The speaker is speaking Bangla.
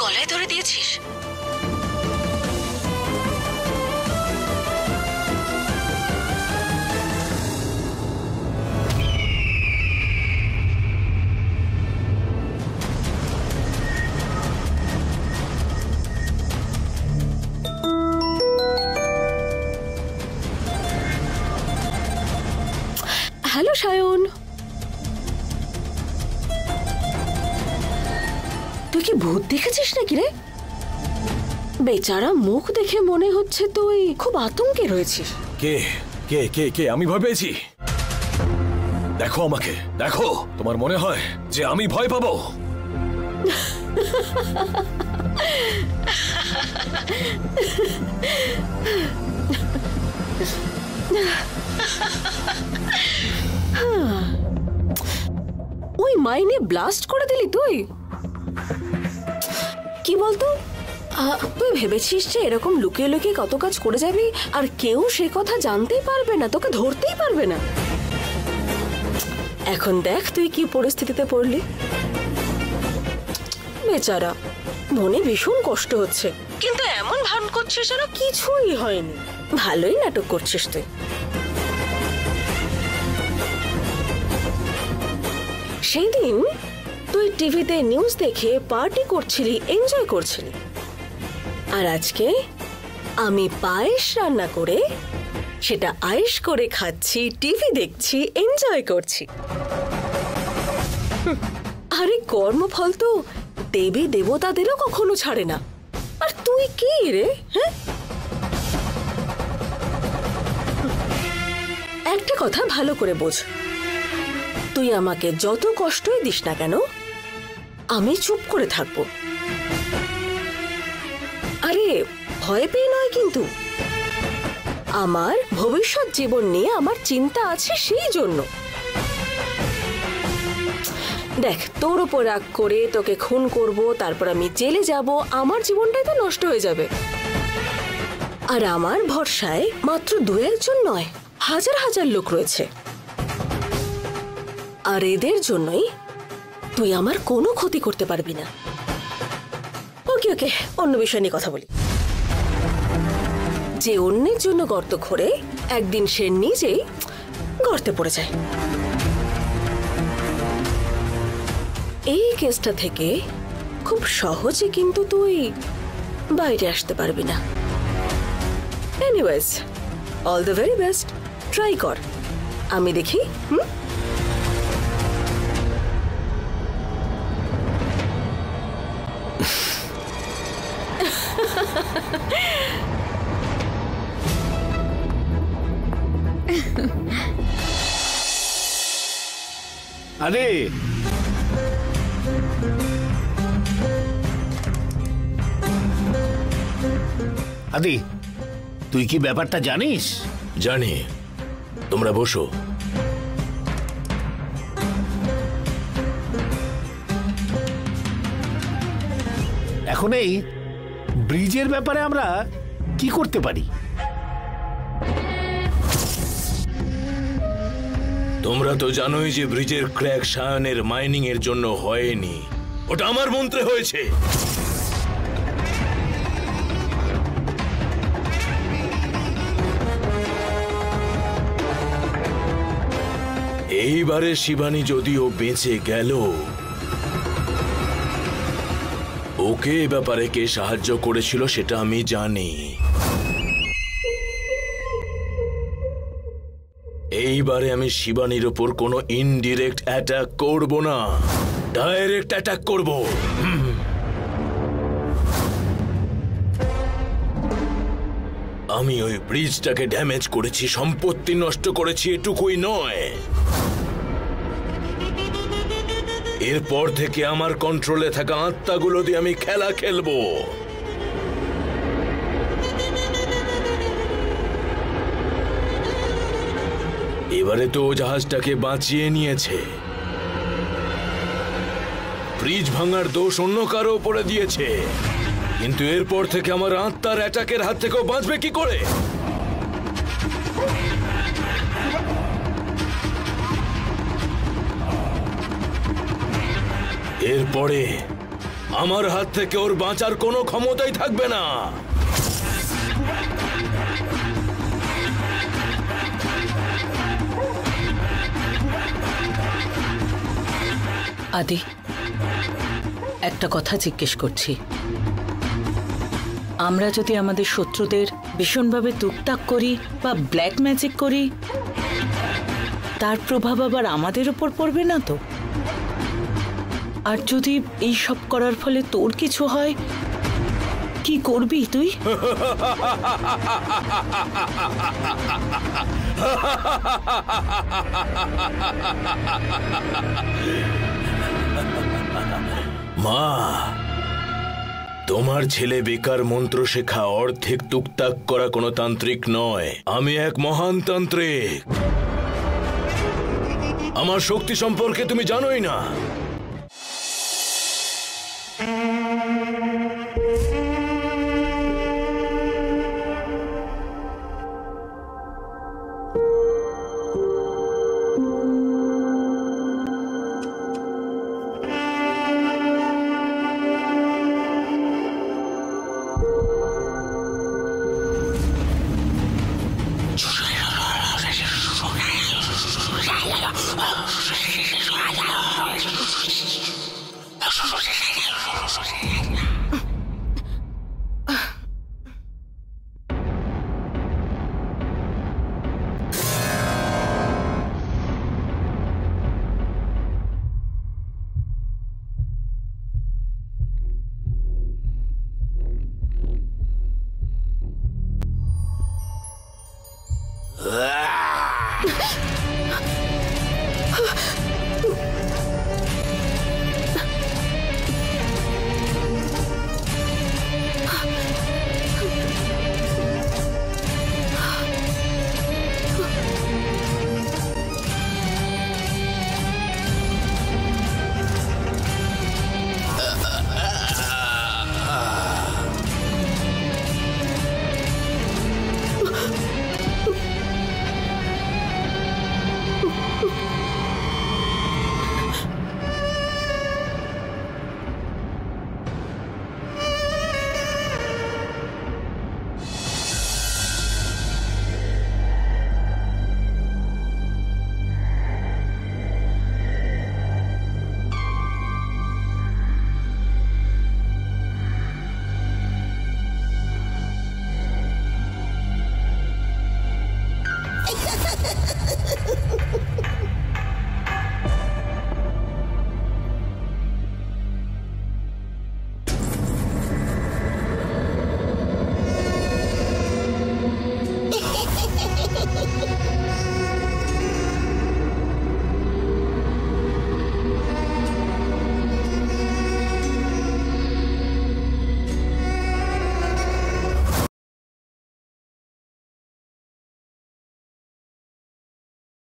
গলায় ধরে দিয়েছিস? হ্যালো সায়ন, তুই কি ভূত দেখেছিস নাকি রে? বেচারা মুখ দেখে মনে হচ্ছে তুই খুব আতঙ্কে রয়েছিস। কে কে কে কে আমি ভয় পেয়েছি? দেখো আমাকে, দেখো। তোমার মনে হয় যে আমি ভয় পাবো? ওই মাইনে ব্লাস্ট করে দিলি তুই? কি বলতো, তুই ভেবেছিস যে এরকম লুকিয়ে লুকিয়ে কত কাজ করে যাবি আর কেউ সে কথা জানতেই পারবে না, তোকে ধরতেই পারবে না? এখন দেখ তুই কি পরিস্থিতিতে পড়লি। বেচারা মনে ভীষণ কষ্ট হচ্ছে, কিন্তু এমন ভান করছিস যেন কিছুই হয়নি। ভালোই নাটক করছিস তুই। সেই দিন তুই টিভিতে নিউজ দেখে পার্টি করছিলি, এনজয় করছিলি, আর আজকে আমি পায়েস রান্না করে সেটা আয়েশ করে খাচ্ছি, টিভি দেখছি, এনজয় করছি। আরে কর্মফল তো দেবী দেবতাদেরও কখনো ছাড়ে না, আর তুই কি রে? হ্যাঁ, একটা কথা ভালো করে বোঝ, তুই আমাকে যত কষ্টই দিস না কেন আমি চুপ করে থাকবো। আরে ভয় পেয়ে নয়, কিন্তু আমার ভবিষ্যৎ জীবন নিয়ে আমার চিন্তা আছে, সেই জন্য। দেখ, তোর উপর রাগ করে তোকে খুন করব, তারপর আমি জেলে যাব, আমার জীবনটাই তো নষ্ট হয়ে যাবে। আর আমার ভরসায় মাত্র দু একজন নয়, হাজার হাজার লোক রয়েছে, আর এদের জন্যই তুই আমার কোনো ক্ষতি করতে পারবি না। ওকে ওকে, অন্য বিষয় নিয়ে কথা বলি। যে অন্যের জন্য গর্ত খোঁড়ে, একদিন সে নিজেই গর্তে পড়ে যায়। এই কেসটা থেকে খুব সহজে কিন্তু তুই বাইরে আসতে পারবি না। Anyways, all the very best, try কর, আমি দেখি। আরে আদি, তুই কি ব্যাপারটা জানিস? জানি, তোমরা বসো। এখন এই ব্রিজের ব্যাপারে আমরা কি করতে পারি? তোমরা তো জানোই যে ব্রিজের ক্র্যাক সায়নের মাইনিং এর জন্য হয়নি, ওটা আমার মন্ত্রে হয়েছে। এইবারে শিবানী যদিও বেঁচে গেল, ওকে এ ব্যাপারে কে সাহায্য করেছিল সেটা আমি জানি। এইবারে আমি শিবানীর উপর কোনো ইনডিরেক্ট অ্যাটাক করব না, ডাইরেক্ট অ্যাটাক করব। আমি ওই ব্রিজটাকে ড্যামেজ করেছি, সম্পত্তি নষ্ট করেছি, এটুকুই নয়, এরপর থেকে আমার কন্ট্রোলে থাকা আত্মাগুলো দিয়ে আমি খেলা খেলবো। এবারে তো জাহাজটাকে বাঁচিয়ে নিয়েছে, ব্রিজ ভাঙার দোষ অন্য কারো উপরে দিয়েছে, কিন্তু এরপর থেকে আমার আত্মার অ্যাটাকের হাত থেকেও বাঁচবে কি করে? এরপরে আমার হাত থেকে ওর বাঁচার কোনো ক্ষমতাই থাকবে না। আদি, একটা কথা জিজ্ঞেস করছি, আমরা যদি আমাদের শত্রুদের ভীষণভাবে তুকতাক করি বা ব্ল্যাক ম্যাজিক করি, তার প্রভাব আবার আমাদের উপর পড়বে না তো? আর যদি এই সব করার ফলে তোর কিছু হয়, কি করবি তুই? মা, তোমার ছেলে বেকার মন্ত্র শেখা অর্ধেক টুকটাক করা কোনো তান্ত্রিক নয়। আমি এক মহান তান্ত্রিক। আমার শক্তি সম্পর্কে তুমি জানোই না।